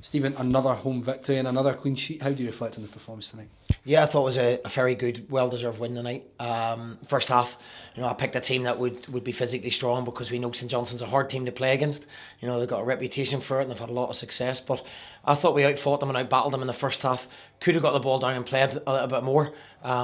Stephen, another home victory and another clean sheet. How do you reflect on the performance tonight? Yeah, I thought it was a very good, well-deserved win tonight. First half, I picked a team that would be physically strong because we know St Johnstone's a hard team to play against. They've got a reputation for it and they've had a lot of success. But I thought we outfought them and outbattled them in the first half. Could have got the ball down and played a little bit more.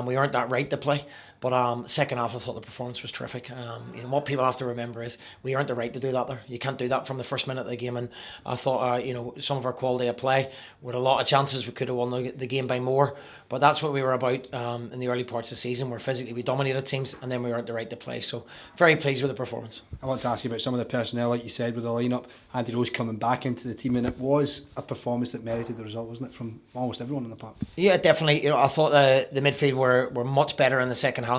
We earned that right to play. But second half, I thought the performance was terrific. What people have to remember is we earned the right to do that there. You can't do that from the first minute of the game. And I thought, some of our quality of play, with a lot of chances, we could have won the game by more. But that's what we were about in the early parts of the season, where physically we dominated teams and then we earned the right to play. So very pleased with the performance. I want to ask you about some of the personnel, like you said, with the lineup. Andy Rose coming back into the team, and it was a performance that merited the result, wasn't it, from almost everyone in the park? Yeah, definitely. I thought the midfield were much better in the second half.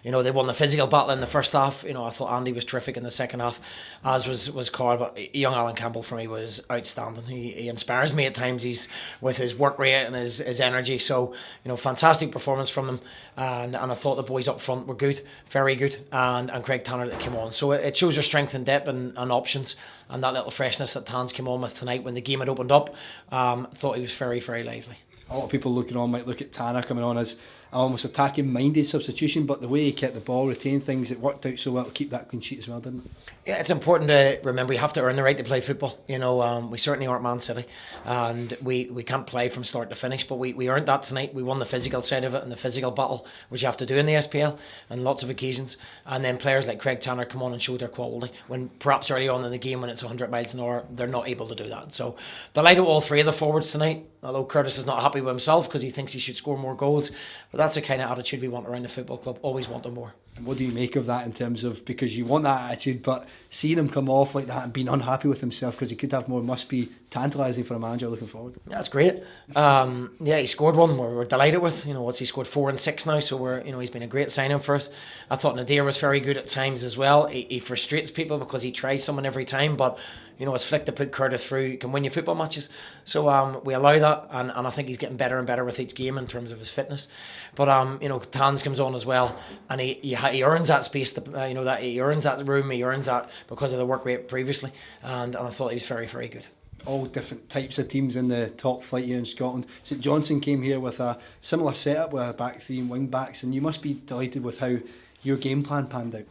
They won the physical battle in the first half. I thought Andy was terrific in the second half, as was Carl. But young Alan Campbell for me was outstanding. He inspires me at times. He's with his work rate and his energy. So fantastic performance from them. And I thought the boys up front were good, very good, and Craig Tanner that came on. So it shows your strength and depth and options, and that little freshness that Tans came on with tonight when the game had opened up. Thought he was very, very lively. A lot of people looking on might look at Tanner coming on as almost attacking minded substitution, but the way he kept the ball, retained things, it worked out so well to keep that clean sheet as well, didn't it? Yeah, it's important to remember you have to earn the right to play football. We certainly aren't Man City, and we can't play from start to finish, but we earned that tonight. We won the physical side of it and the physical battle, which you have to do in the SPL on lots of occasions. And then players like Craig Tanner come on and show their quality when perhaps early on in the game when it's 100 miles an hour, they're not able to do that. So delighted with all three of the forwards tonight, although Curtis is not happy with himself because he thinks he should score more goals. But that's the kind of attitude we want around the football club, always wanting more. And what do you make of that in terms of, because you want that attitude, but seeing him come off like that and being unhappy with himself because he could have more must be tantalising for a manager looking forward? Yeah, that's great. He scored one we're delighted with. He scored 4 and 6 now, so he's been a great signing for us. I thought Nadir was very good at times as well. He frustrates people because he tries someone every time, but it's flick to put Curtis through. He can win you football matches. So we allow that, and I think he's getting better and better with each game in terms of his fitness. But Tans comes on as well, and he earns that space. That he earns that room. He earns that because of the work rate previously, and I thought he was very, very good. All different types of teams in the top flight here in Scotland. St Johnstone came here with a similar setup with a back three and wing backs, and you must be delighted with how your game plan panned out.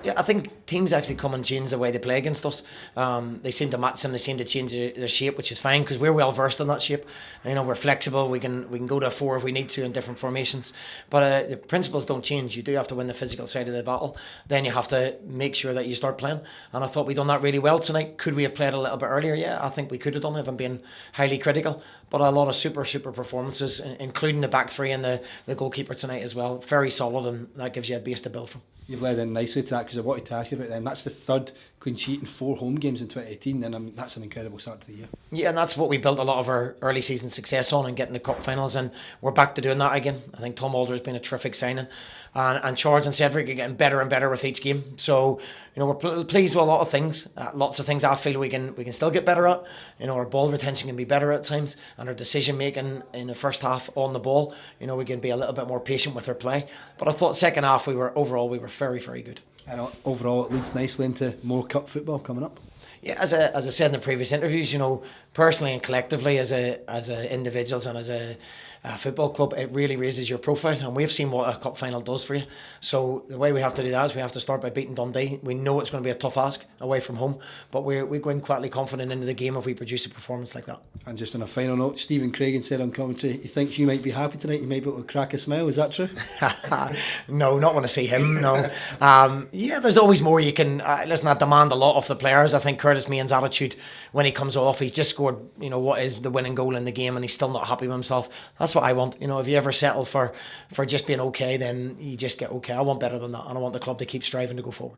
Yeah, I think teams actually come and change the way they play against us. They seem to match them. They seem to change their shape, which is fine because we're well versed in that shape. We're flexible. We can go to a 4 if we need to in different formations. But the principles don't change. You do have to win the physical side of the battle. Then you have to make sure that you start playing. And I thought we'd done that really well tonight. Could we have played a little bit earlier? Yeah, I think we could have done it if I'm being highly critical. But a lot of super performances, including the back three and the goalkeeper tonight as well. Very solid, and that gives you a base to build from. You've led in nicely to that, because I wanted to ask you about then. That's the third clean sheet in 4 home games in 2018, and that's an incredible start to the year. Yeah, and that's what we built a lot of our early season success on, and getting the cup finals, and we're back to doing that again. I think Tom Alder has been a terrific signing, and Charles and Cedric are getting better and better with each game. So we're pleased with a lot of things. Lots of things I feel we can still get better at. Our ball retention can be better at times, and our decision making in the first half on the ball. We can be a little bit more patient with our play. But I thought second half we were very, very good. And overall, it leads nicely into more cup football coming up. Yeah, as I said in the previous interviews, personally and collectively as individuals and as a football club, it really raises your profile, and we've seen what a cup final does for you. So the way we have to do that is we have to start by beating Dundee. We know it's going to be a tough ask away from home, but we go in quietly confident into the game if we produce a performance like that. And just on a final note, Stephen Craigan said on commentary he thinks you might be happy tonight. You might be able to crack a smile. Is that true? No, not want to see him. No. There's always more you can. Listen, I demand a lot of the players. I think Curtis Main's attitude when he comes off, he's just scored what is the winning goal in the game, and he's still not happy with himself. That's what I want. If you ever settle for just being okay, then you just get okay. I want better than that, and I want the club to keep striving to go forward.